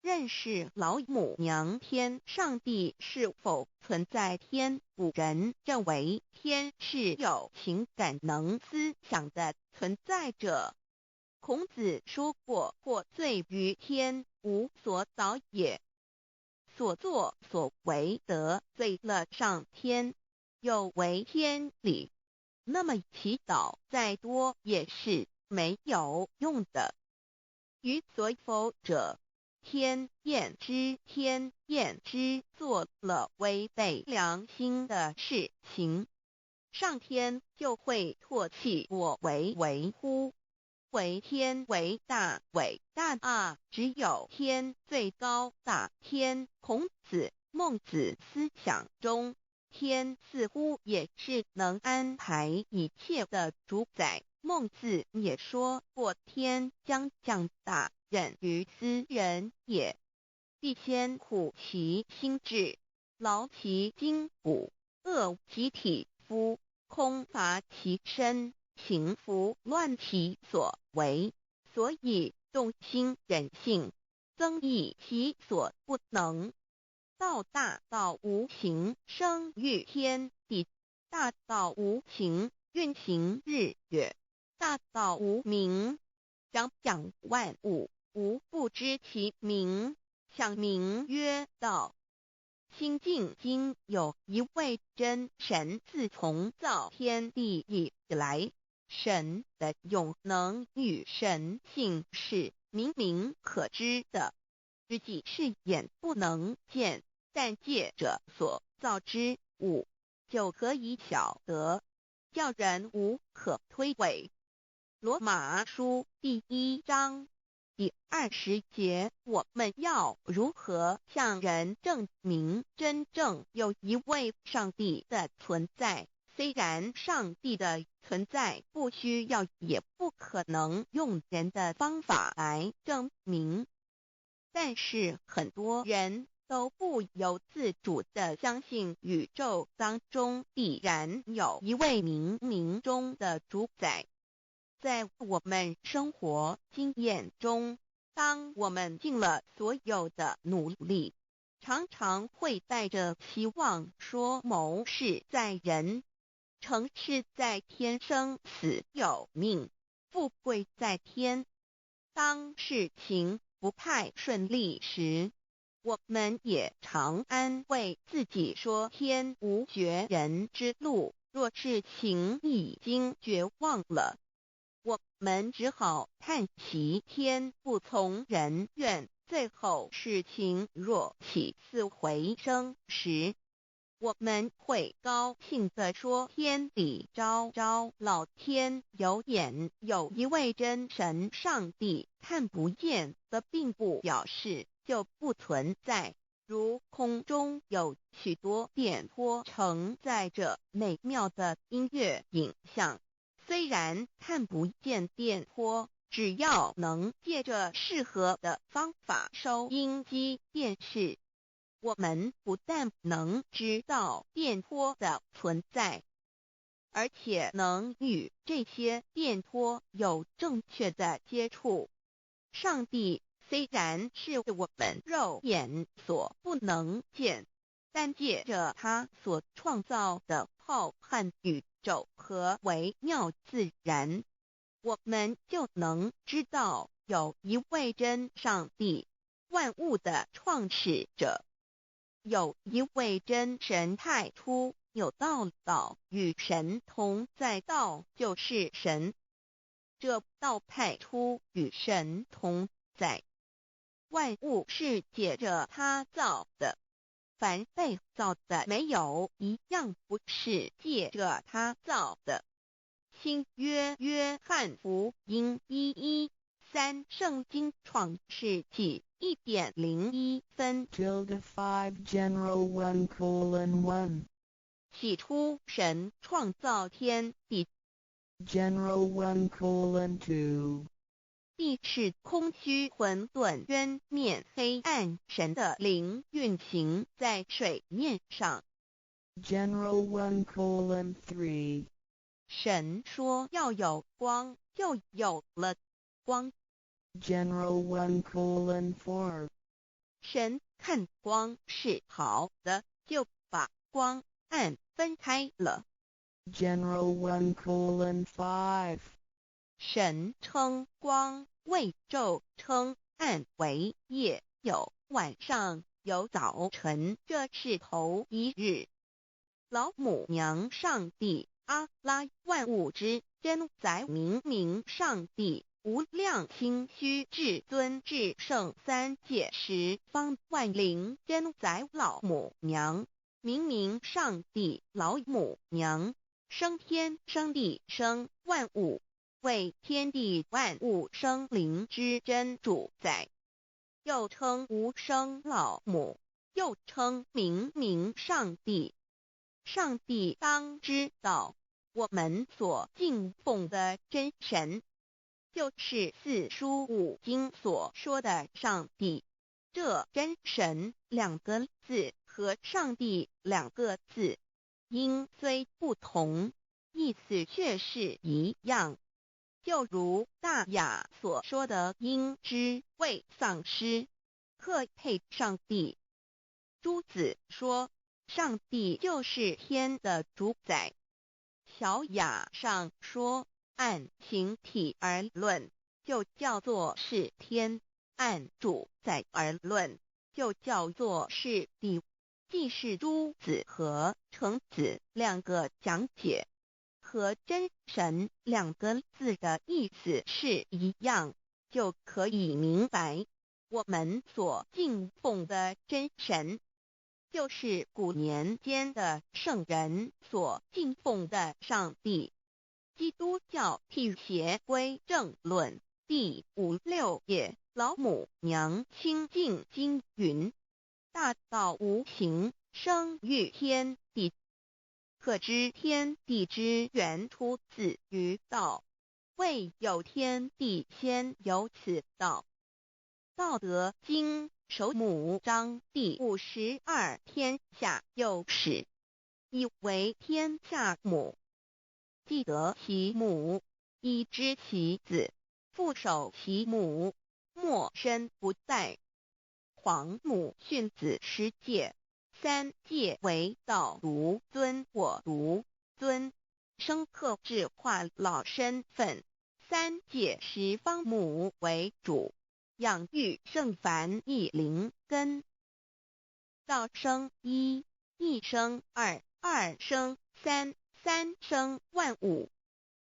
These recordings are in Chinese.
认识老母娘天上帝是否存在天。古人认为天是有情感能思想的存在者。孔子说过：或罪于天，无所导也。所作所为得罪了上天，有违天理，那么祈祷再多也是没有用的。予所否者，天厌之，做了违背良心的事情，上天就会唾弃我为乎？为天为大，伟大啊！只有天最高大。孔子、孟子思想中，天似乎也是能安排一切的主宰。孟子也说过：天将降大任于斯人也，必先苦其心志，劳其筋骨，饿其体肤，空乏其身，行拂乱其所为，所以动心忍性，增益其所不能。道大道无形，生育天地；大道无形，运行日月；大道无名，掌养万物。吾不知其名，想名曰道。心经经有一位真神，自从造天地以来，神的永能与神性是明明可知的，知己是眼不能见，但借着所造之物，就可以晓得，叫人无可推诿。罗马书第1章第20节，我们要如何向人证明真正有一位上帝的存在？虽然上帝的存在不需要也不可能用人的方法来证明，但是很多人都不由自主地相信宇宙当中必然有一位冥冥中的主宰。在我们生活经验中，当我们尽了所有的努力，常常会带着期望说谋事在人，成事在天，生死有命，富贵在天。当事情不太顺利时，我们也常安慰自己说天无绝人之路，若事情已经绝望了，我们只好叹息天不从人愿。最后事情若起死回生时，我们会高兴地说天理昭昭，老天有眼。有一位真神上帝看不见的，并不表示就不存在。如空中有许多电波承载着美妙的音乐影像，虽然看不见电波，只要能借着适合的方法收音机电视，我们不但能知道电波的存在，而且能与这些电波有正确的接触。上帝虽然是我们肉眼所不能见，但借着他所创造的浩瀚宇宙和微妙自然，我们就能知道有一位真上帝，万物的创始者。有一位真神太初有道，道与神同在，道就是神。这道太初与神同在，万物是借着他造的，凡被造的没有一样不是借着他造的。新约约翰福音1:13，圣经创世纪1.01分 5 general 1:1 起初神创造天地， general 1:2 地是空虚混沌渊面黑暗，神的灵运行在水面上。 general 1:3 神说要有光，就有了光。 general 1:4神看光是好的，就把光暗分开了。General 1:5. 神称光为昼，称暗为夜，有晚上，有早晨，这是头一日。老母娘上帝阿拉万物之真宰明明上帝无量清虚至尊至圣三界十方万灵真宰老母娘明明上帝老母娘生天生地生万物，为天地万物生灵之真主宰，又称无生老母，又称明明上帝。上帝当知道，我们所敬奉的真神，就是四书五经所说的上帝。这真神两个字和上帝两个字，音虽不同，意思却是一样。就如大雅所说的音之谓丧失，克配上帝。朱子说，上帝就是天的主宰。小雅上说，按形体而论，就叫做是天；按主宰而论，就叫做是地。既是朱子和程子两个讲解，和真神两个字的意思是一样，就可以明白，我们所敬奉的真神，就是古年间的圣人所敬奉的上帝。基督教辟邪归正论第56页，老母娘清净经云：大道无形，生育天地，可知天地之源出自于道，未有天地，先有此道。道德经首母章第52，天下幼始，以为天下母。既得其母，以知其子，父守其母，莫身不在。皇母训子十戒，三戒为道如尊我如尊，生克制化老身份。三戒十方母为主，养育圣凡一灵根。道生一，一生二，二生三，三生万物。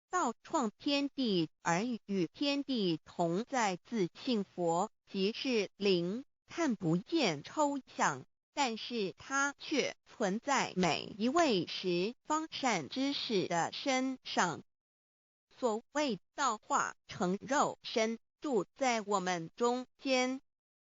道创天地而与天地同在，自性佛，即是灵，看不见抽象，但是它却存在每一位十方善知识的身上。所谓道化成肉身，住在我们中间。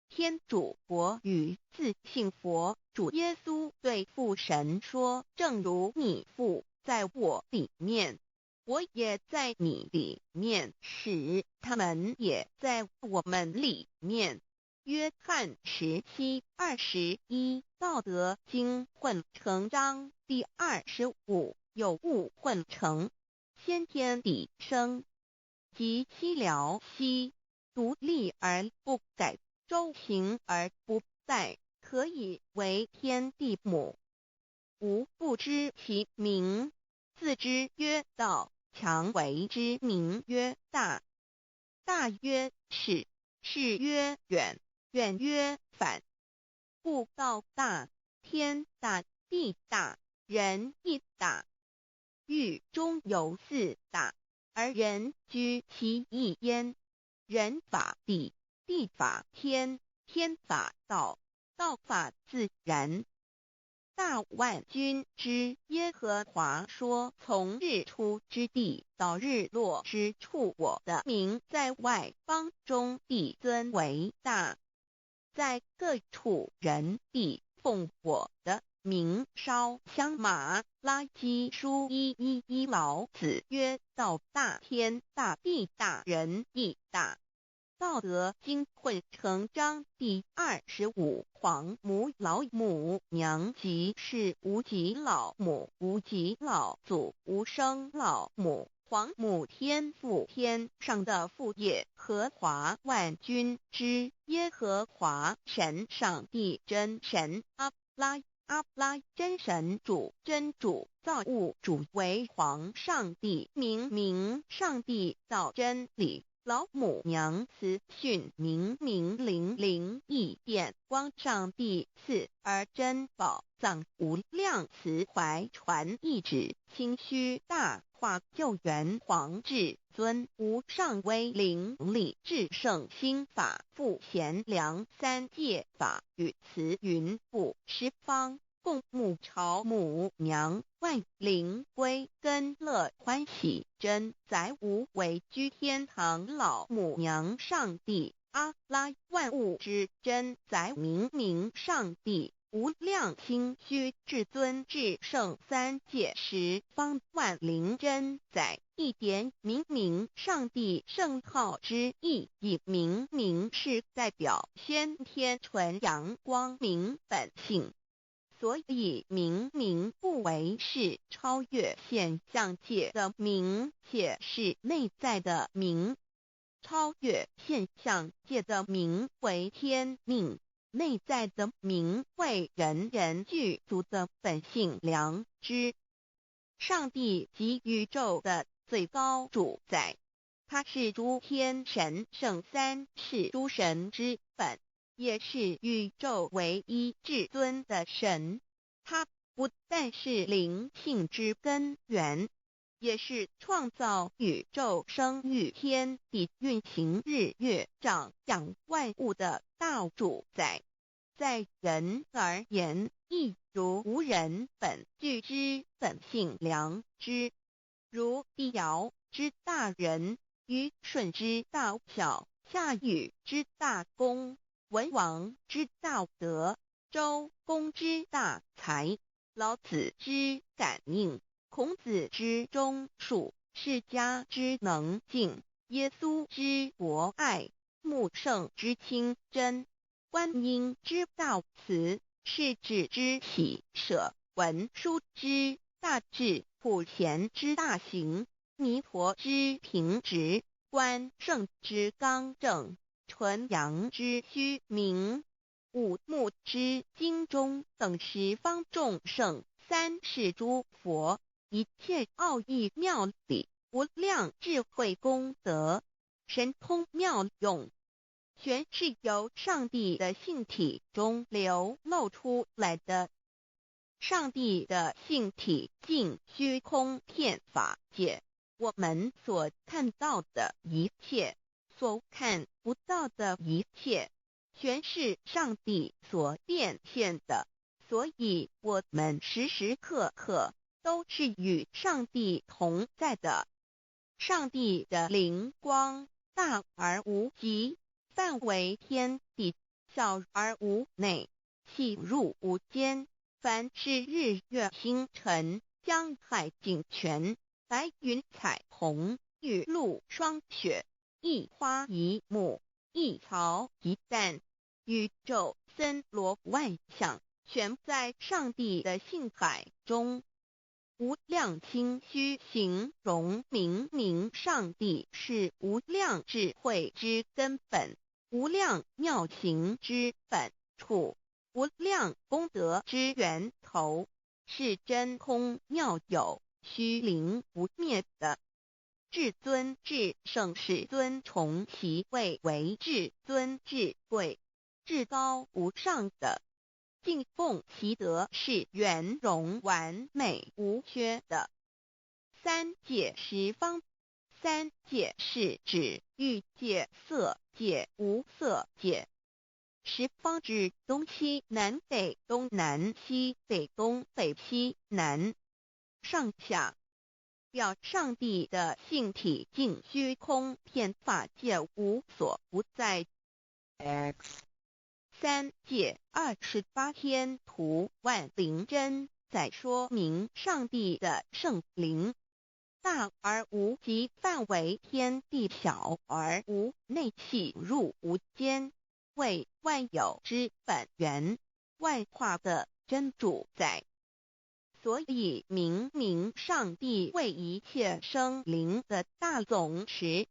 天主佛与自性佛主耶稣对父神说，正如你父在我里面，我也在你里面，使他们也在我们里面。约翰17:21，道德经混成章第25，有物混成，先天地生，即西辽西，独立而不改，周行而不殆，可以为天地母。吾不知其名，自之曰道，强为之名曰大。大曰始，始曰远，远曰反。故道大，天大，地大，人亦大。狱中有四大，而人居其一焉。人法地，地法天，天法道，道法自然。大万军之耶和华说，从日出之地到日落之处，我的名在外邦中必尊为大。在各处人必奉我的名烧香。马拉基书1:1，老子曰：道大，天大，地大，人亦大。道德经混成章第25，皇母老母娘即是无极老母，无极老祖，无生老母，皇母天父，天上的父耶和华万军之耶和华神上帝真神阿拉真神主真主造物主为皇上帝明上帝造真理。老母娘慈训明灵异变光上帝赐而真宝藏无量慈怀传意旨清虚大化救援皇至尊无上威灵力至圣心法复贤良三界法与慈云布十方共沐朝母娘万灵归根乐欢喜真载无为居天堂老母娘上帝阿拉万物之真载明上帝无量清虚至尊至圣三界十方万灵真载一点明上帝圣号之意以明是代表先天纯阳光明本性，所以明不为是超越现象界的明，且是内在的明。超越现象界的明为天命，内在的明为人具足的本性良知。上帝即宇宙的最高主宰，他是诸天神圣三世诸神之本，也是宇宙唯一至尊的神。他不但是灵性之根源，也是创造宇宙生育天地运行日月长养万物的大主宰。在人而言，亦如无人本具之本性良知，如帝尧之大仁，虞舜之大巧，夏禹之大功，文王之大德，周公之大才，老子之感应，孔子之忠恕，释迦之能静，耶稣之博爱，穆圣之清真，观音之大慈，世子之喜舍，文殊之大智，普贤之大行，弥陀之平直，观圣之刚正，纯阳之虚明，五目之精中等十方众圣，三世诸佛，一切奥义妙理，无量智慧功德，神通妙用，全是由上帝的性体中流露出来的。上帝的性体尽虚空遍法界，我们所看到的一切，所看不到的一切，全是上帝所变现的，所以我们时时刻刻都是与上帝同在的。上帝的灵光大而无极，范围天地，小而无内，细入无间。凡是日月星辰，江海井泉，白云彩虹，雨露霜雪，一花一木，一草一蛋，宇宙森罗万象，全在上帝的性海中。无量清虚形容明上帝是无量智慧之根本，无量妙行之本处，无量功德之源头，是真空妙有，虚灵不灭的。至尊至圣世尊崇其位为至尊至贵，至高无上的，敬奉其德是圆融完美无缺的。三界十方，三界是指欲界、色界、无色界。十方指东西南北东南西北东北西南上下，表上帝的性体尽虚空遍法界无所不在。 X 三界28天图万灵真在说明上帝的圣灵大而无极，范围天地，小而无内，细入无间，为万有之本源，万化的真主宰。所以明明上帝为一切生灵的大总持，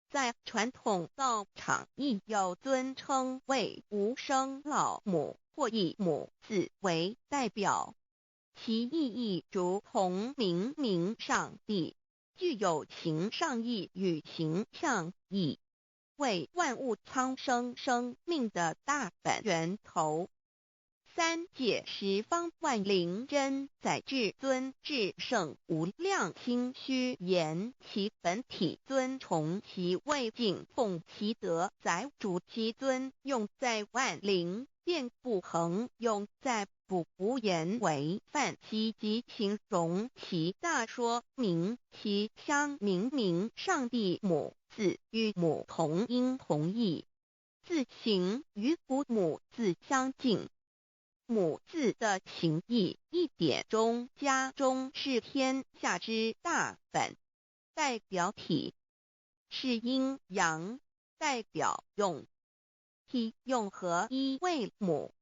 在传统道场亦有尊称为无生老母，或以母字为代表，其意义如同明明上帝，具有形上义与形象义，为万物苍生生命的大本源头。三界十方万灵真在至尊至圣无量心虚言其本体尊崇其位敬奉其德载主其尊用在万灵便不恒用在不言为范其及形容其大说明其相明明上帝母字与母同音同义，字形与父母字相近。母字的情义一点中家中是天下之大本，代表体是阴阳，代表用，体用合一为母。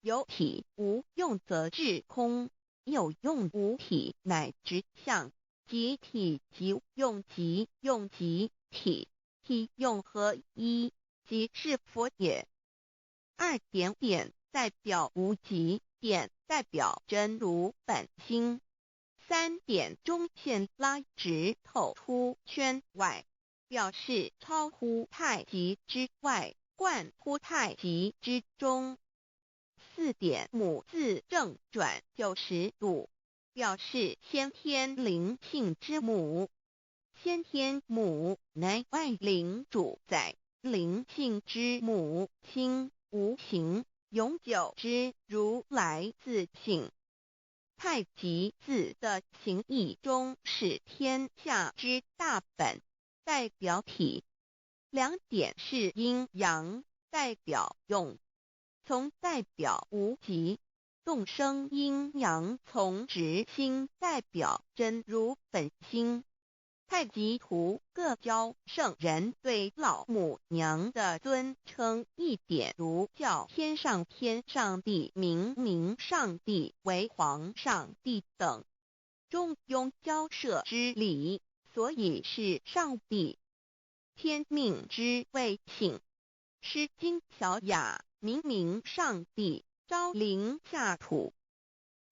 有体无用则至空，有用无体乃直相，即体即用即用即体，体用合一即是佛也。二点点代表无极，点代表真如本心。三点中线拉直透出圈外，表示超乎太极之外，贯乎太极之中。四点母字正转90度，表示先天灵性之母。先天母乃万灵主宰，灵性之母亲无形永久之如来自性。太极字的形义中是天下之大本，代表体。两点是阴阳，代表用，从代表无极，众生阴阳从直心代表真如本心。太极图各教圣人对老母娘的尊称一点如叫天上帝明明上帝为皇上帝等，中庸交涉之理，所以是上帝。天命之谓请，诗经小雅明明上帝昭灵下土，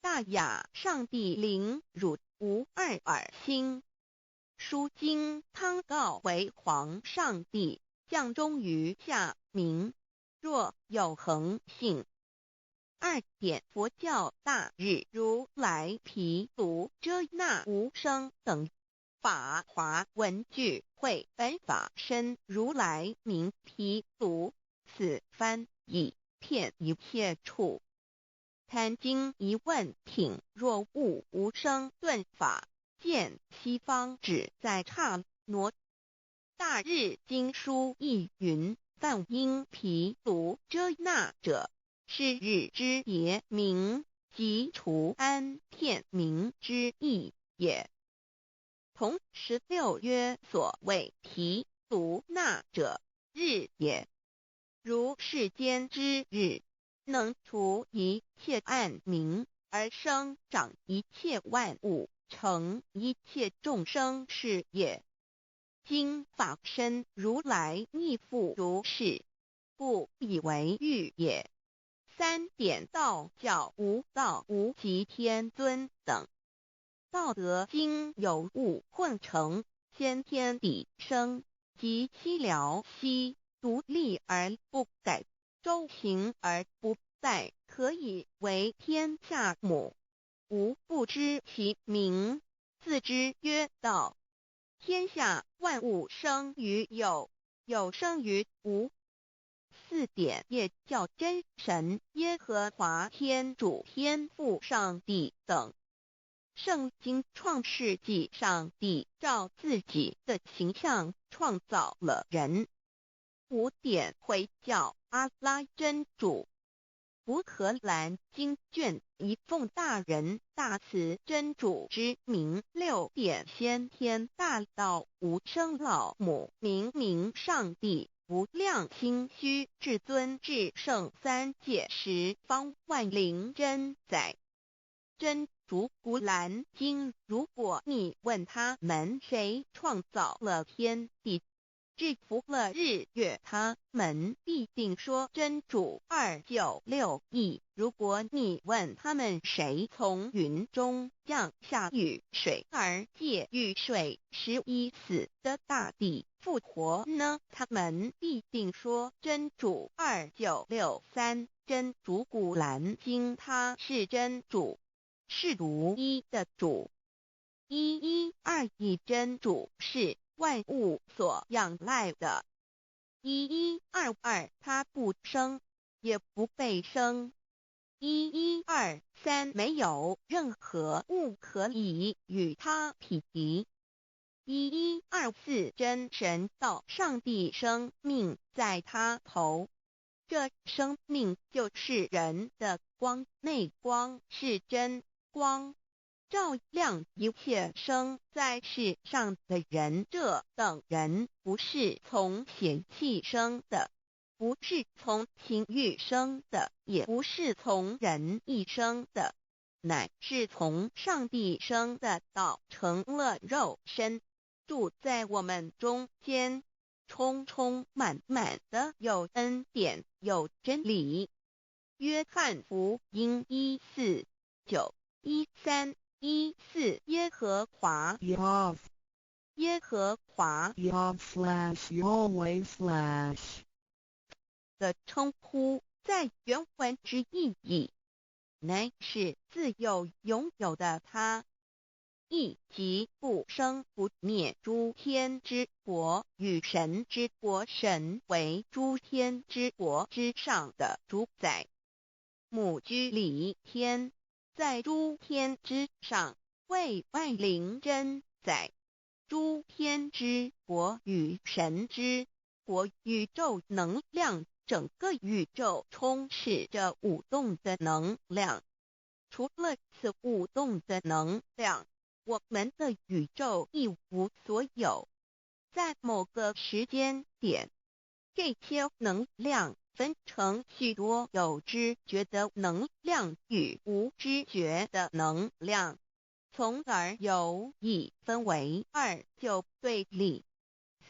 大雅上帝灵汝无二耳心。书经汤告为皇上帝，降中于下民，若有恒性。二点佛教大日如来毗卢遮那无生等法华文具会本法身如来名毗卢，此翻译片一切处。坛经一问品若悟无生顿法，见西方只在刹那。大日经书亦云，梵音毗卢遮那者，是日之别名，即除安片名之意也。同16曰所谓毗卢那者，日也。如世间之日，能除一切暗明，而生长一切万物，成一切众生是也。今法身如来亦复如是，故以为喻也。三点道教无道无极天尊等。道德经有物混成，先天地生，即悉了悉，独立而不改，周行而不殆，可以为天下母。吾不知其名，自之曰道。天下万物生于有，有生于无。四点也叫真神耶和华天主天父上帝等。圣经创世纪上帝照自己的形象创造了人。五点回教阿拉真主。乌克兰经卷一奉大人大慈真主之名。六点先天大道无生老母明明上帝无量心虚至尊至圣三界十方万灵真在。真竹古兰经，如果你问他们谁创造了天地，制服了日月，他们必定说真主296亿。如果你问他们谁从云中降下雨水而借雨水使已死的大地复活呢？他们必定说真主2963。真主古兰经，他是真主，是独一的主112真主是万物所仰赖的1122，他不生也不被生1123，没有任何物可以与他匹敌1124，真神道上帝生命在他头，这生命就是人的光，内光是真光，照亮一切生在世上的人。这等人不是从血气生的，不是从情欲生的，也不是从人意生的，乃是从上帝生的道成了肉身，住在我们中间，充充满满的有恩典有真理。约翰福音1491314，耶和华 Yav 耶和华 Yav/Yahweh/ 的称呼，在原文之意义，乃是自有拥有的他，亦即不生不灭诸天之国与神之国，神为诸天之国之上的主宰，母居里天，在诸天之上，为万灵真宰。诸天之国与神之国，宇宙能量，整个宇宙充斥着舞动的能量。除了此舞动的能量，我们的宇宙一无所有。在某个时间点，这些能量分成许多有知觉的能量与无知觉的能量，从而有意分为二就对立。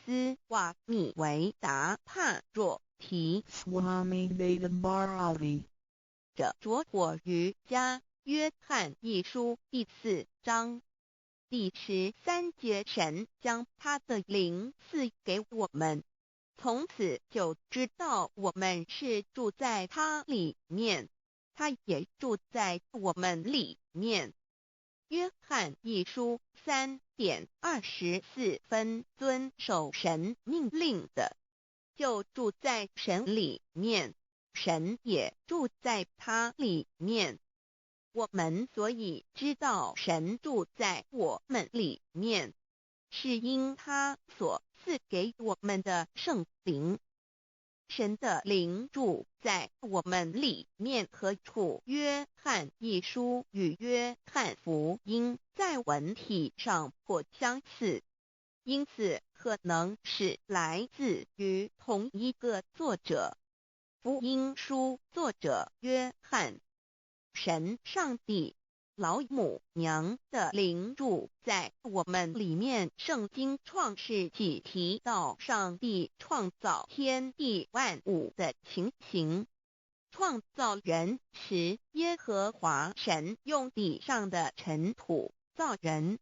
斯瓦米维达帕若提 Swami Vedabharati 着着火瑜伽约翰一书第4章第13节，神将他的灵赐给我们，从此就知道我们是住在他里面，他也住在我们里面。约翰一书3:24，遵守神命令的，就住在神里面，神也住在他里面。我们所以知道神住在我们里面，是因他所赐给我们的圣灵。神的灵住在我们里面何处？约翰一书与约翰福音在文体上颇相似，因此可能是来自于同一个作者。福音书作者约翰，神上帝老母娘的灵住在我们里面。圣经创世纪提到上帝创造天地万物的情形，创造人时，耶和华神用地上的尘土造人，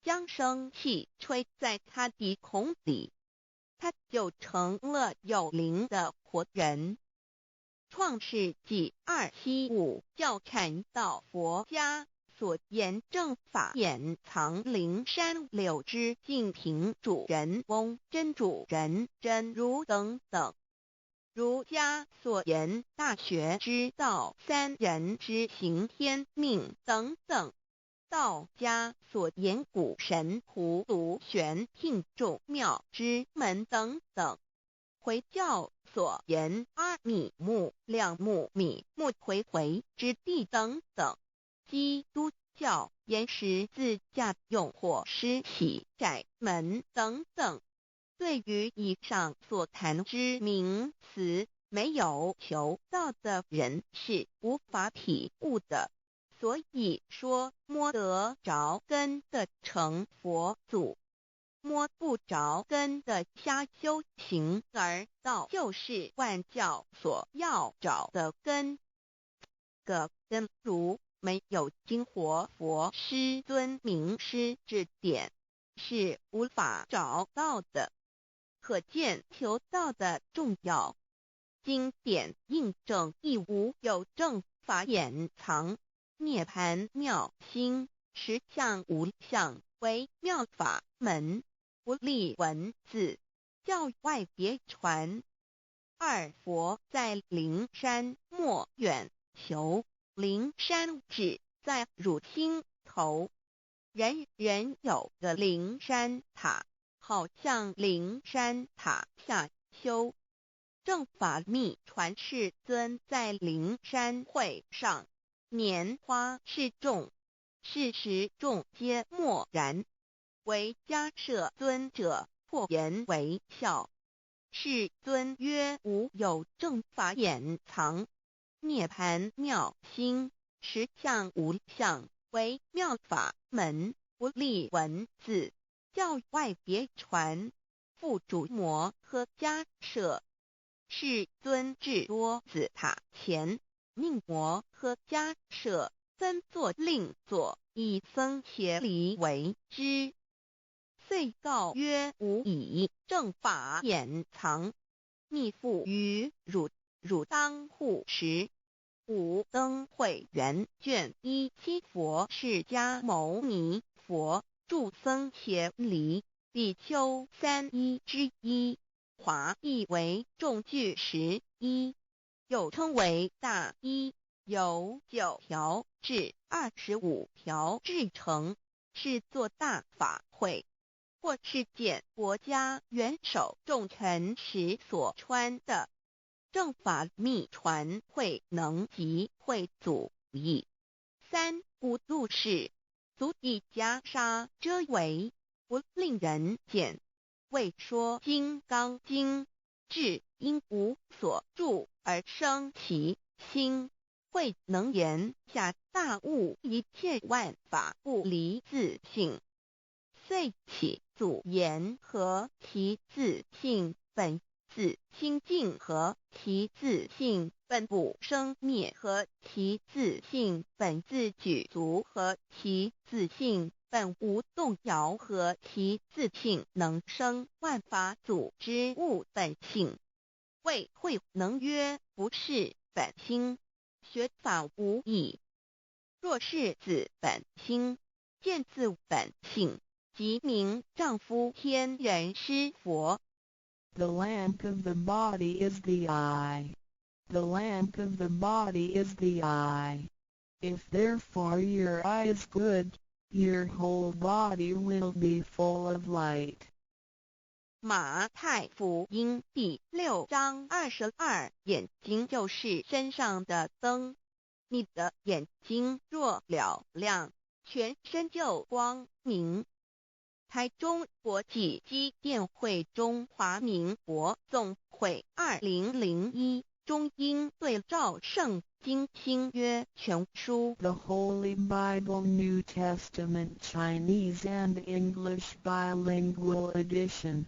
将生气吹在他鼻孔里，他就成了有灵的活人。创世纪275教阐到佛家所言正法掩藏灵山柳之净瓶主人翁真主人真如等等。儒家所言大学之道三人之行天命等等。道家所言古神荼毒玄牝众妙之门等等。回教所言阿米木、亮木、米木回回之地等等。基督教言十字架、用火施洗、窄门等等。对于以上所谈之名词，没有求道的人是无法体悟的。所以说摸得着根的成佛祖，摸不着根的瞎修行而道，就是万教所要找的根。个根如没有经活佛师尊名师指点，是无法找到的。可见求道的重要。经典印证亦无有正法掩藏，涅盘妙心，实相无相，为妙法门，不立文字，教外别传。二佛在灵山莫远求，灵山只在汝心头。人人有个灵山塔，好像灵山塔下修。正法密传世尊在灵山会上，拈花示众，是时众皆默然，唯迦摄尊者破颜为笑。世尊曰：无有正法掩藏，涅盘妙心，实相无相，为妙法门，不立文字，教外别传。复主摩诃迦摄。世尊至多子塔前，命摩诃迦摄分作令作，以僧伽梨为之。遂告曰：吾以正法掩藏，密付于汝，汝当护持。五灯会元卷17佛释迦牟尼佛著僧伽梨比丘3之一。华译为众句11，又称为大一，由9条至25条制成，是作大法会，或是见国家元首重臣时所穿的。正法密传会能及会祖义。三无入世，足以袈裟遮为，不令人见。为说金刚经，至因无所住而生其心，慧能言下大悟一切万法不离自性。遂起祖言和其自性本自清净和其自性本不生灭和其自性本自具足和其自性本无动摇和其自性能生万法组之物本性。谓慧能曰：不是本心，学法无益。若是自本心，见自本性，即名丈夫天人师佛。The lamp of the body is the eye. The lamp of the body is the eye. If therefore your eye is good, your whole body will be full of light. 马太福音第6章22，眼睛就是身上的灯。你的眼睛若了亮，全身就光明。台中国际机电会中华民国总会2001中英对照圣经新约全书 The Holy Bible New Testament Chinese and English Bilingual Edition.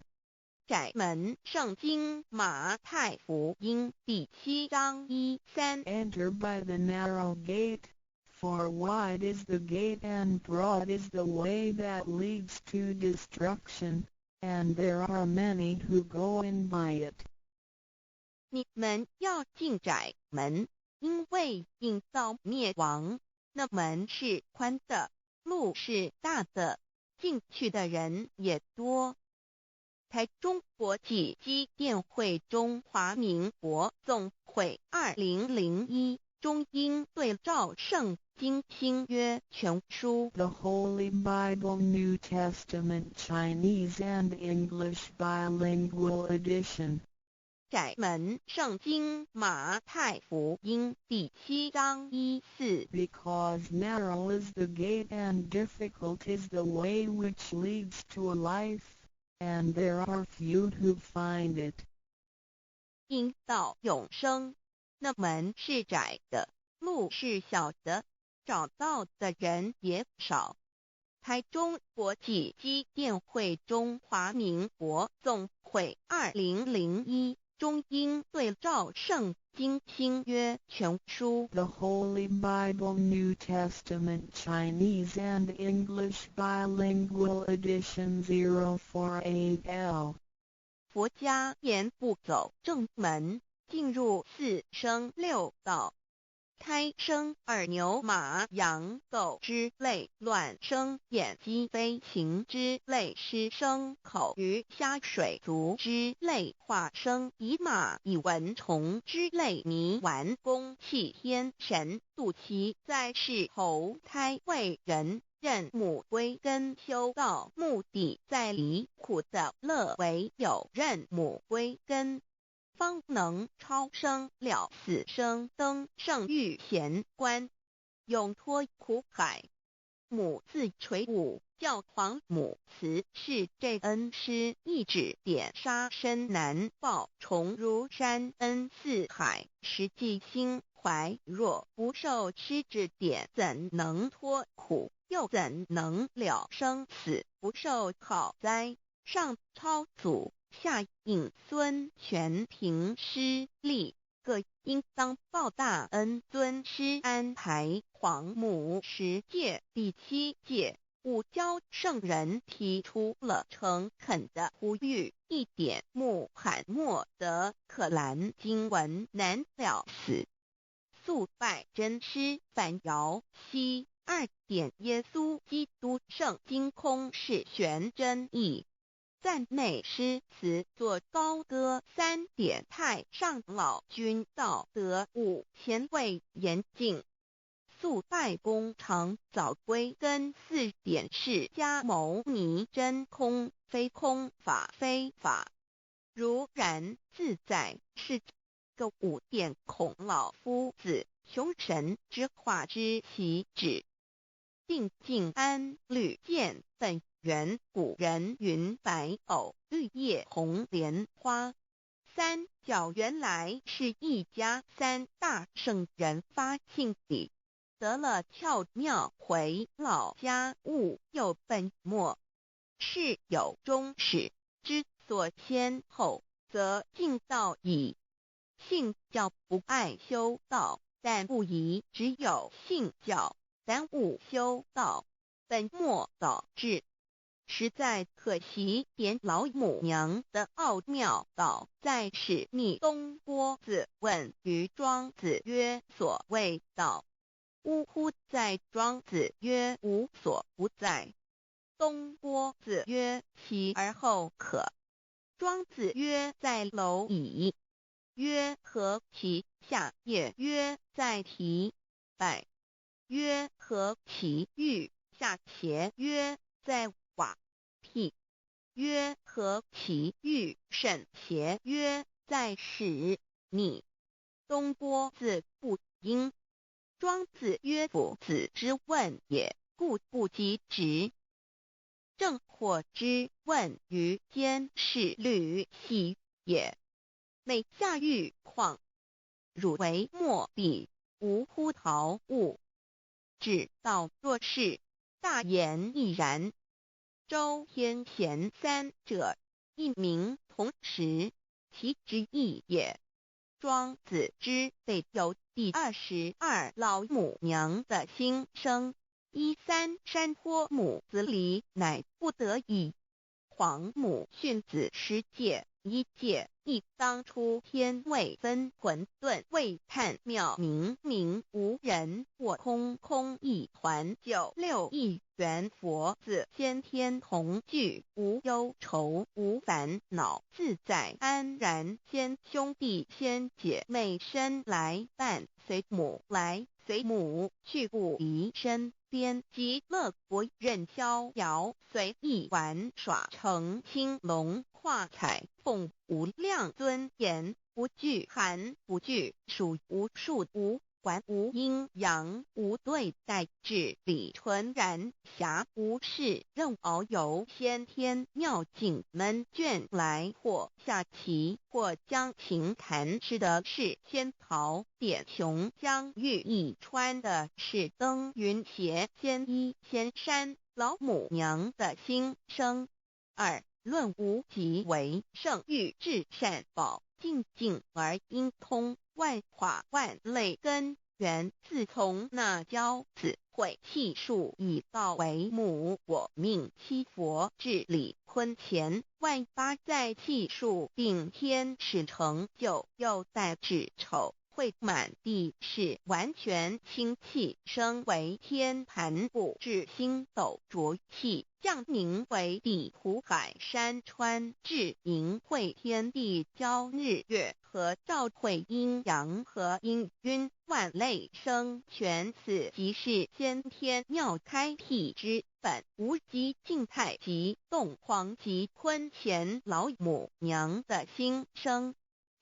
窄门圣经马太福音第7章1-3 Enter by the narrow gate, for wide is the gate and broad is the way that leads to destruction, and there are many who go in by it. 你们要进窄门，因为引到灭亡。那门是宽的，路是大的，进去的人也多。台中国际机电会中华民国总会2001中英对照圣经新约全书 The Holy Bible New Testament Chinese and English Bilingual Edition. 窄门圣经马太福音第7章1-4 Because narrow is the gate and difficult is the way which leads to life, and there are few who find it. 因到永生，那门是窄的，路是小的，找到的人也少。台中国际机电会中华民国总会2001中英对照圣经新约全书 The Holy Bible New Testament Chinese and English Bilingual Edition 048L 佛家言不走正门，进入四生六道。胎生耳牛马羊狗之类，卵生眼鸡飞禽之类，湿生口鱼虾水族之类，化生以马以蚊虫之类，迷顽公气天神，度其在世投胎为人，任母归根修道，目的在离苦的乐为有任母归根，方能超生了死生，登圣域贤官，永脱苦海。母自垂武，教皇母慈是这恩师，一指点杀身难报，重如山恩似海，实际心怀若不受师指点，怎能脱苦？又怎能了生死？不受好灾，上超祖，下应孙权凭师力，各应当报大恩。尊师安排皇母10诫，第7诫，五教圣人提出了诚恳的呼吁，一点穆罕默德可兰经文难了死，肃拜真师反摇西。2点耶稣基督圣经空是玄真义，赞美诗词作高歌。3点太上老君道德5前卫严谨，肃拜公常早归根。4点释迦牟尼真空，非空法非法，如然自在是个5点孔老夫子雄神之化之其旨，定静安律见本源。古人云白藕绿叶红莲花。3角原来是一家3大圣人发庆礼，得了窍妙，回老家务有本末，事有终始，之所先后，则敬道矣。信教不爱修道，但不宜只有信教，耽误修道，本末倒置，实在可惜。点老母娘的奥妙道在使逆东郭子问于庄子曰：所谓道，呜呼！在庄子曰：无所不在。东郭子曰：其而后可。庄子曰：在蝼蚁。曰：何其下？也曰：在蹄。百。曰：何其欲？下且曰：在瓦辟。曰：何其欲？甚且曰：在屎。逆。东郭子不应。庄子曰：夫子之问也，故不及直。正或之问于监视律系也。每下狱况，汝为莫必，无乎陶物。指道若是，大言亦然。周天贤3者，一名同时，其之义也。庄子之备有第22老母娘的心声，3山坡母子礼，乃不得已。皇母训子10诫，1诫亦当初天未分，混沌未探，妙明明无人，我空空一团。9六一元佛子先天同聚，无忧愁无烦恼，自在安然。先兄弟先姐妹生来伴，随母来随母去，不离身边。极乐国任逍遥，随意玩耍，成青龙画彩凤，无量尊严，不惧寒不惧暑，无数无观无阴阳，无对待，至理纯然，暇无事，任遨游，先天妙境门卷来，或下棋，或将琴弹，吃的是仙桃点琼浆玉一川的是登云斜仙衣仙山老母娘的心声。二论无极为圣欲至善宝，静静而应通，万法万类根源，自从那教子会气数以道为母，我命七佛治理坤乾，万八在气数定天使成就，又在指丑。会满地是完全清气，升为天盘布至星斗浊气，降凝为地湖海山川，至凝会天地交日月和照会阴阳和阴晕万类生全，此即是先天妙开辟之本，无极静态及动黄及坤乾老母娘的心声。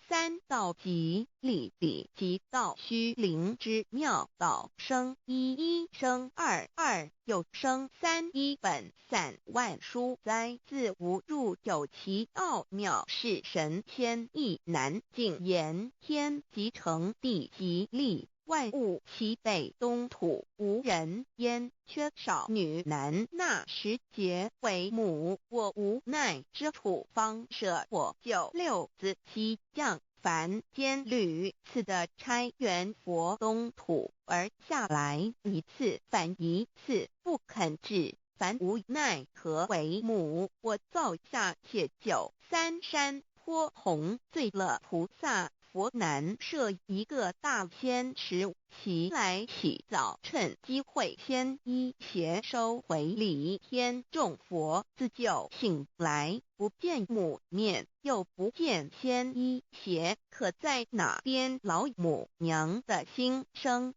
三道即理理即道虚灵之妙道生一，一生二，二又生三，一本散万殊哉，自无入九其奥妙，是神天意难尽言。天即成地即立，万物其北东土，无人焉，缺少女男，那时节为母，我无奈之处，方舍我就六子七将凡间屡次的差援佛东土，而下来一次反一次，不肯治，凡无奈何为母，我造下且就三山颇红醉了菩萨。佛南设一个大仙池，其来洗澡，趁机会先一邪收回礼，天众佛自救醒来，不见母面，又不见先一邪，可在哪边？老母娘的心声。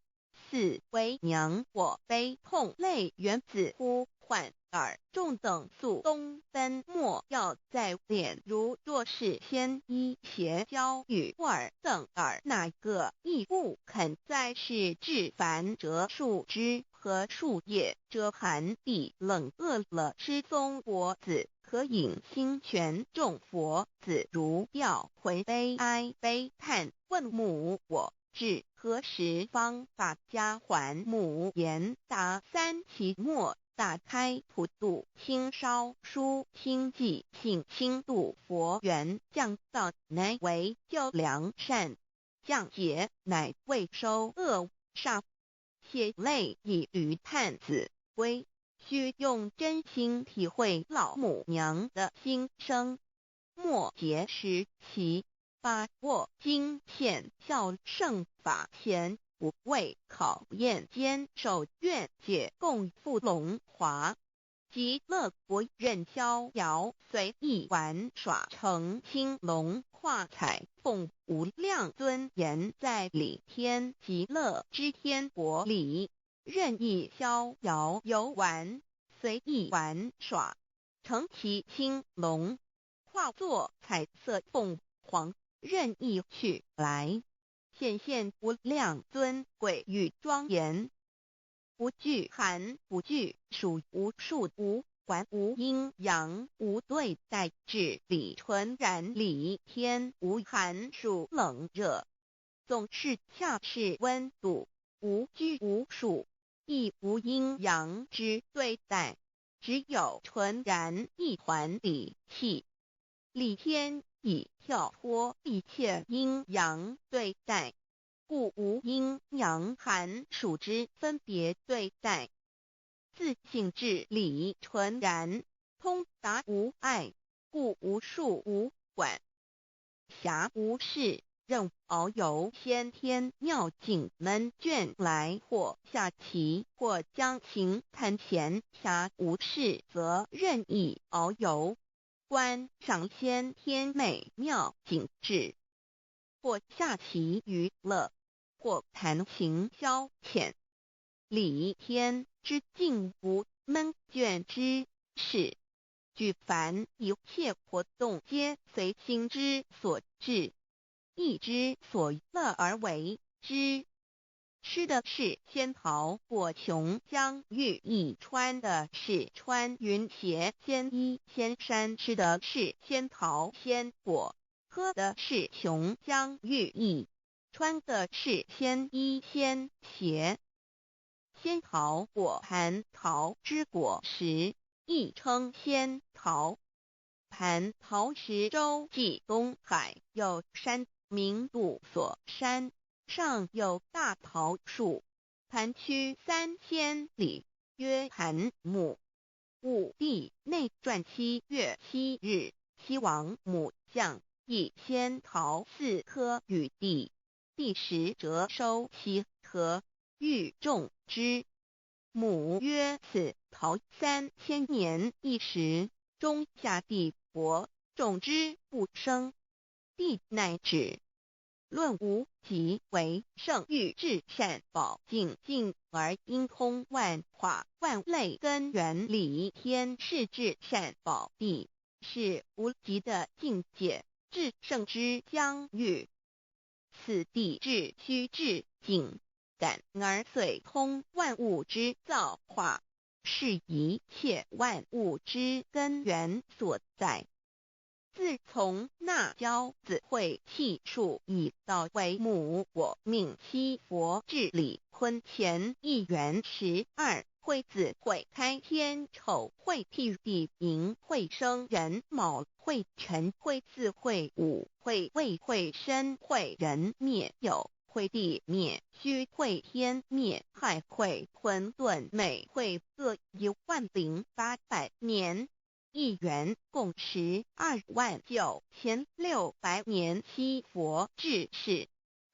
四为娘我悲痛泪源自呼唤耳众等速东奔，莫要在脸，如若是先一邪教与尔等耳，哪个亦不肯在世至凡折树枝和树叶，遮寒地冷饿了失踪佛子，可引心泉众佛子如吊魂悲哀悲叹，问母我至何时方把家还母？言答三其末，打开普度清烧书清寂性清度佛缘，降道乃为救良善，降劫乃为收恶煞，血泪以于叹子归，须用真心体会老母娘的心声。末节时期，把握经现效圣法前，不畏考验，坚守愿解，共赴龙华极乐国，任逍遥随意玩耍，成青龙化彩凤，无量尊严在里天极乐之天国里，任意逍遥游玩，随意玩耍，成其青龙，化作彩色凤凰，任意去来，显现无量尊贵与庄严，不惧寒不惧暑，无数无管无阴阳，无对待，至理纯然理天，无寒暑冷热，总是恰是温度，无拘无束，亦无阴阳之对待，只有纯然一团理气。理天已跳脱一切阴阳对待，故无阴阳寒暑之分别对待，自性至理纯然，通达无碍，故无束无管，暇无事，任遨游先天妙境门卷来，或下棋，或将琴弹弦，暇无事则任意遨游，观赏先天美妙景致，或下棋娱乐，或弹琴消遣，理天之境无闷倦之事，举凡一切活动皆随心之所至，意之所乐而为之。吃的是仙桃果琼浆玉液，穿的是穿云鞋仙衣仙衫，吃的是仙桃仙果，喝的是琼浆玉液，穿的是仙衣仙鞋。仙桃果蟠桃之果实，亦称仙桃。蟠桃实洲际东海有山，名杜索山，上有大桃树，盘曲3000里，曰蟠木。武帝内传7月7日，西王母将以仙桃4颗与帝，帝时折收其核，欲种之。母曰：此桃3000年一时，中下地薄，种之不生。帝乃止。论无极为圣域至善宝境境而应通万化万类根源理天是至善宝地，是无极的境界，至圣之疆域。此地至虚至境感而遂通万物之造化，是一切万物之根源所在。自从那骄子会气数以道为母，我命七佛治理坤乾一元12，会子会开天丑会替地寅会生人卯会辰会巳会午会未会申会人灭酉会地灭戌会天灭亥会混沌每会各10800年。一元共129600年，七佛治世。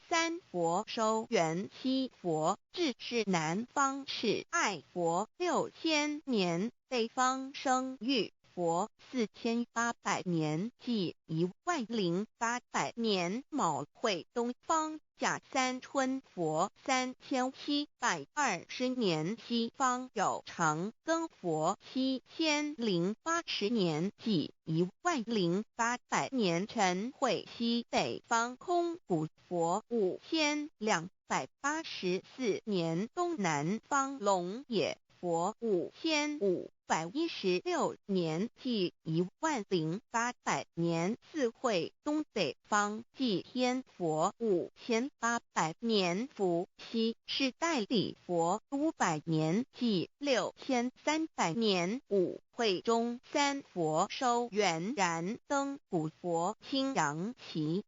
三佛收元，七佛治世。南方是爱佛6000年，北方生玉佛4800年，即10800年。卯会东方甲三春佛3720年，西方有长庚佛7080年，即10800年。辰会西北方空谷佛5284年，东南方龙野佛5516年，即10800年。四会东北方祭天佛5800年，伏羲是代理佛500年，即6300年。五会中三佛收元，燃灯古佛青阳旗，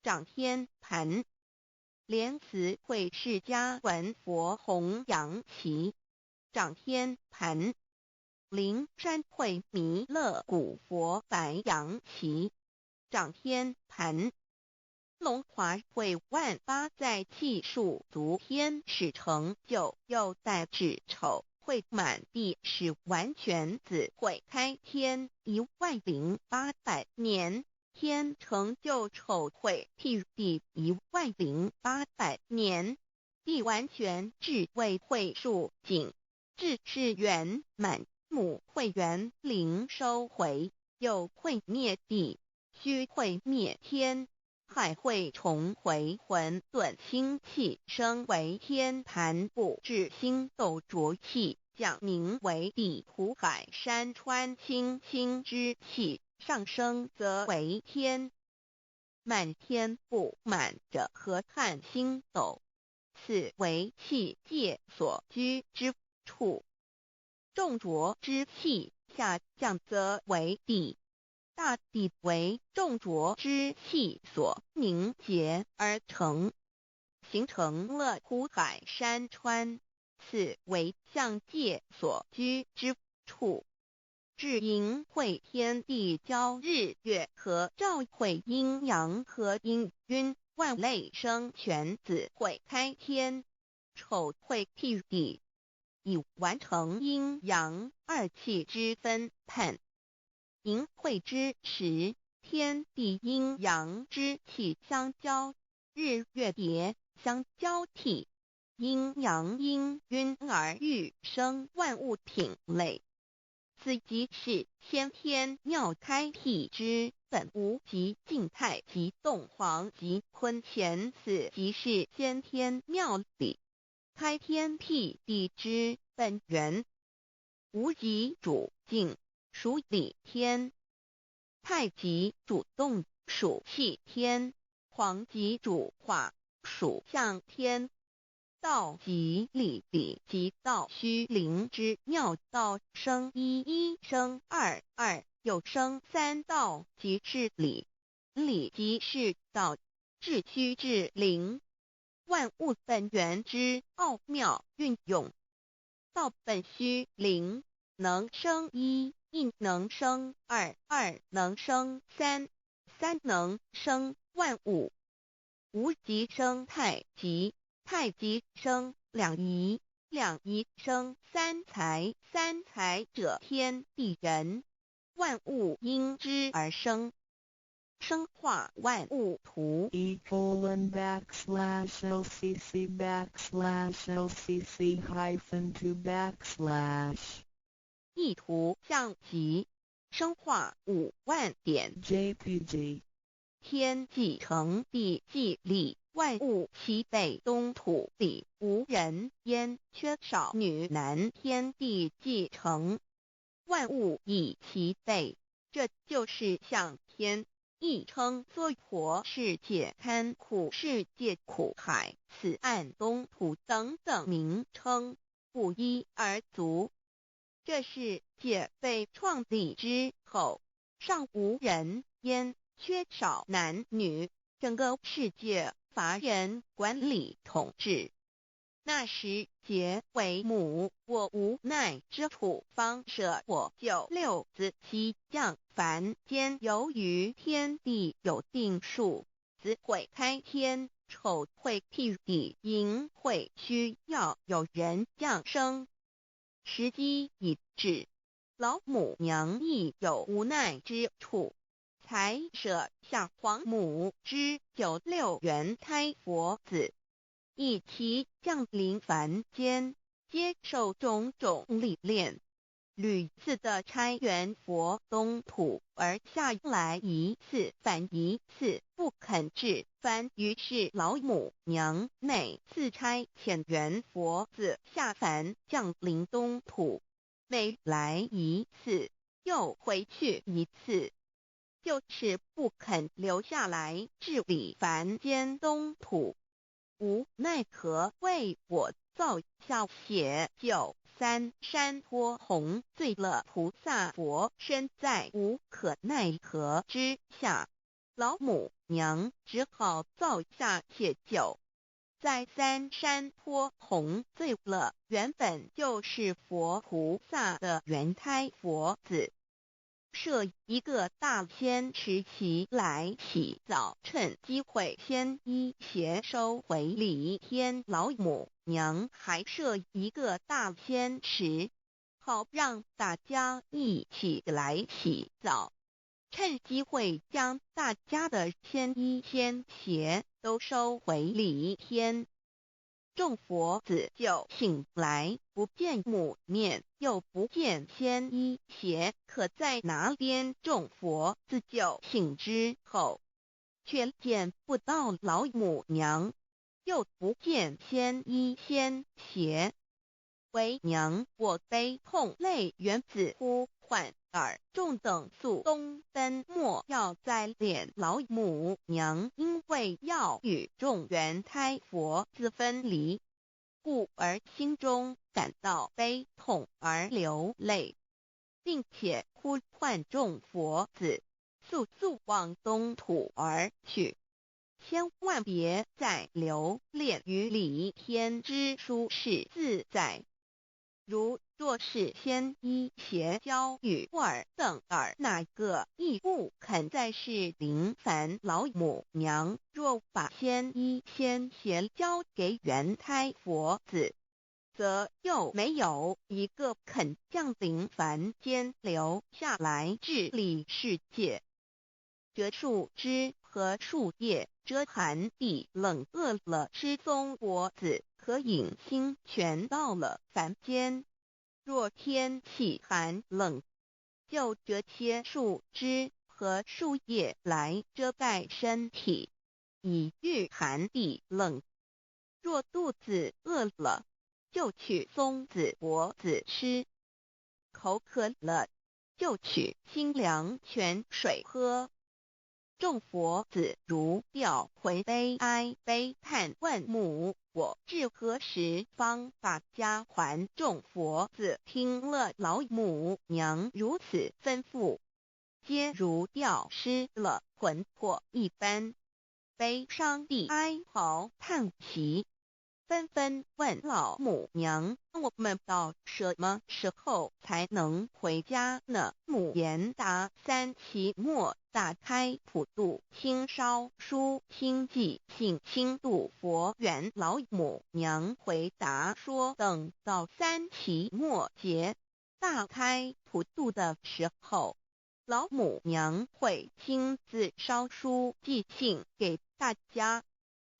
掌天盘。莲慈会释迦文佛红阳旗，掌天盘。灵山会弥勒古佛白阳旗，掌天盘。龙华会万八在气数足天使成就，又在指丑会满地是完全子会开天10800年，天成就丑会替地10800年，地完全至为会数景，至是圆满。母会元灵收回，又会灭地，戌会灭天，亥会重回混沌星气，生为天盘部，至星斗浊气，降名为地土海山川清清之气，上升则为天。满天不满者何叹星斗，此为气界所居之处。重浊之气下降则为地，大地为重浊之气所凝结而成，形成了土海山川，此为象界所居之处。至寅会天地交日月合，照会阴阳合阴晕，万类生全子会开天，丑会替地，以完成阴阳二气之分判。寅会之时，天地阴阳之气相交，日月叠相交替，阴阳氤氲而育生万物品类。此即是先天妙开辟之本无极静态及动黄及坤乾，此即是先天妙理。开天辟地之本源。无极主静，属理天；太极主动，属气天；黄极主化，属象天。道即理，理即道虚灵之妙道，生一，一生二，二又生三，道即是理，理即是道，至虚至灵，万物本源之奥妙运用。道本虚灵，能生一，一能生二，二能生三，三能生万物。无极生太极，太极生两仪，两仪生三才，三才者天地人，万物因之而生。生化万物图://LCC_LCC_2 意图象棋，生化5万点 JPG 天既成地既立，万物齐备，东土里无人焉，缺少女男，天地既成，万物以齐备，这就是象天。亦称娑婆世界、堪苦世界、苦海、此岸、东土等等名称，不一而足。这世界被创立之后，尚无人焉，缺少男女，整个世界乏人管理统治。那时桀为母，我无奈之处，方舍我九六子七降凡间。由于天地有定数，子会开天，丑会辟地，寅会需要有人降生。时机已至，老母娘亦有无奈之处，才舍下皇母之九六元胎佛子，一齐降临凡间，接受种种历练，屡次的差援佛东土，而下来一次反一次不肯治凡，于是老母娘每次差遣援佛子下凡降临东土，每来一次又回去一次，就是不肯留下来治理凡间东土。无奈何，为我造下血救三山托洪罪了菩萨佛，身在无可奈何之下，老母娘只好造下血救。在三山托洪罪了原本就是佛菩萨的原胎佛子，设一个大仙池期来洗澡，趁机会先一邪收回礼天。老母娘还设一个大仙池，好让大家一起来洗澡，趁机会将大家的仙衣仙鞋都收回礼天。众佛子就醒来，不见母面，又不见仙衣鞋，可在哪边？众佛子就醒之后，却见不到老母娘，又不见仙衣仙鞋。为娘我悲痛泪源自呼唤耳，众等速东奔，莫要再怜老母娘，因为要与众原胎佛子分离，故而心中感到悲痛而流泪，并且呼唤众佛子速速往东土而去，千万别再留恋于礼天之舒适自在。若是仙衣鞋交与尔等儿，哪个亦不肯再是临凡老母娘？若把仙衣仙鞋交给原胎佛子，则又没有一个肯降临凡间留下来治理世界。这树枝和树叶遮寒地冷，饿了吃松果子，可饮清泉，到了凡间。若天气寒冷，就折些树枝和树叶来遮盖身体，以御寒地冷。若肚子饿了，就取松子柏子吃，口渴了就取清凉泉水喝。众佛子如吊回悲哀悲叹问母，我至何时方把家还？众佛子听了老母娘如此吩咐，皆如吊失了魂魄一般，悲伤地哀嚎叹息，纷纷问老母娘：我们到什么时候才能回家呢？母言答：3期末打开普度清烧书清寂信清度佛缘。老母娘回答说：等到3期末节大开普度的时候，老母娘会亲自烧书寄信给大家，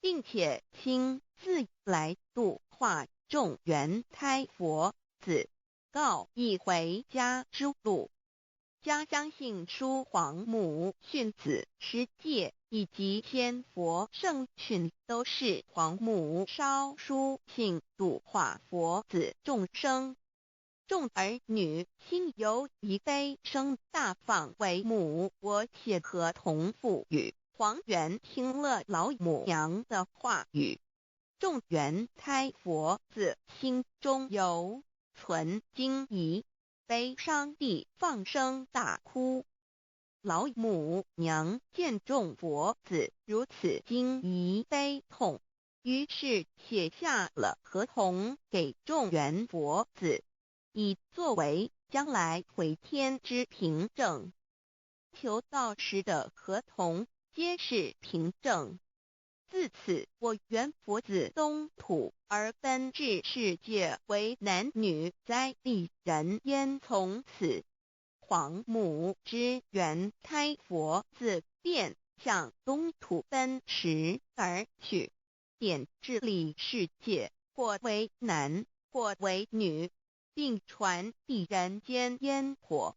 并且亲自来度化众缘胎佛子，告一回家之路。家相信书皇母训子师戒以及天佛圣训都是皇母烧书信度化佛子众生。众儿女心有一悲生大放为母，我且合同赋予。黄元听了老母娘的话语，众缘胎佛子心中有存惊疑，悲伤地放声大哭。老母娘见众佛子如此惊疑悲痛，于是写下了合同给众缘佛子，以作为将来回天之凭证。求道时的合同皆是凭证。自此，我缘佛子东土而奔至世界为男女在地人焉。从此，皇母之缘胎佛子便向东土奔驰而去，点治理世界，或为男，或为女，并传递人间烟火。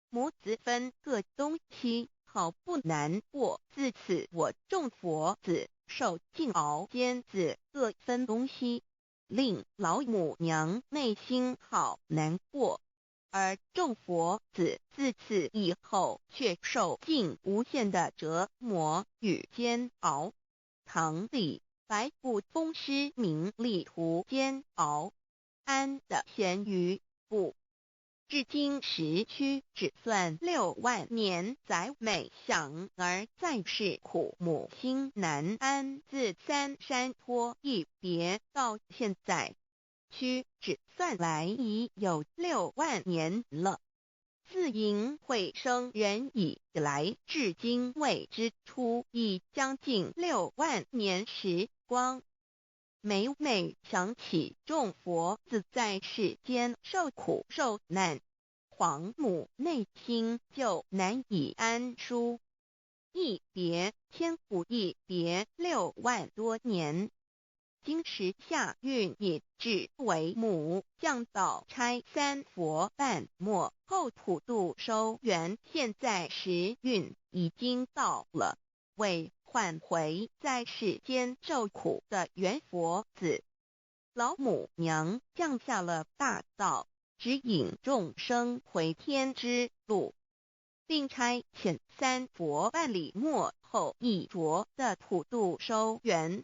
母子分各东西，好不难过。自此，我众佛子受尽熬煎子各分东西，令老母娘内心好难过。而众佛子自此以后却受尽无限的折磨与煎熬。唐李白骨风师名利图煎熬，安的咸鱼不。至今时区只算6万年，载美享而在世苦，母心难安。自三山托一别到现在，区只算来已有6万年了。自寅会生人以来，至今未知出，已将近6万年时光。每每想起众佛子在世间受苦受难，皇母内心就难以安舒。一别千古，一别6万多年。今时下运也至为母，降道差3佛半末后普度收圆，现在时运已经到了，为唤回在世间受苦的缘佛子，老母娘降下了大道，指引众生回天之路，并差遣3佛半里末后一着的普度收圆。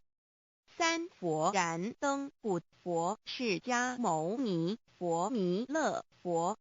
3佛燃灯古佛释迦牟尼佛弥勒佛，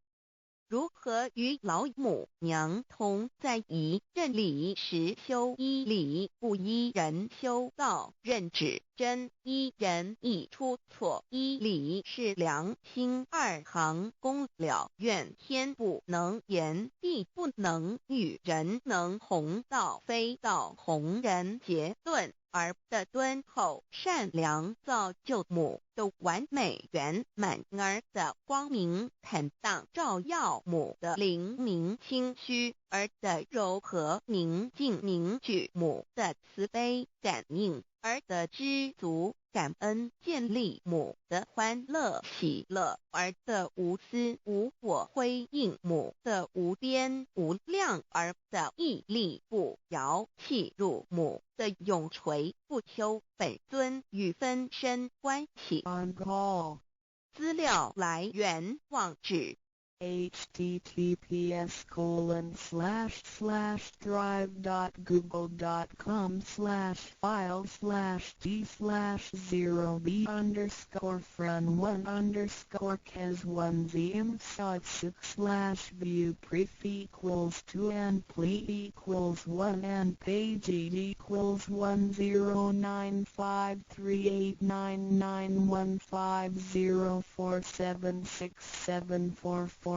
如何与老母娘同在一任理时修一理，不依人修道，任指真一人一出错，一理是良心2行公了，愿天不能言，地不能语，人能弘道，非道弘人。结论而的敦厚善良，造就母的完美圆满，儿的光明坦荡，照耀母的灵明清虚，儿的柔和宁静凝聚，母的慈悲感应，儿的知足感恩建立，母的欢乐喜乐，儿的无私无我辉映，母的无边无量，儿的屹立不摇弃入，母的永垂不朽。本尊与分身关系。On call. 资料来源网址https://drive.google.com/file/d/0b__cf6/view and plea equals 1 and page equals 10953899150476744830.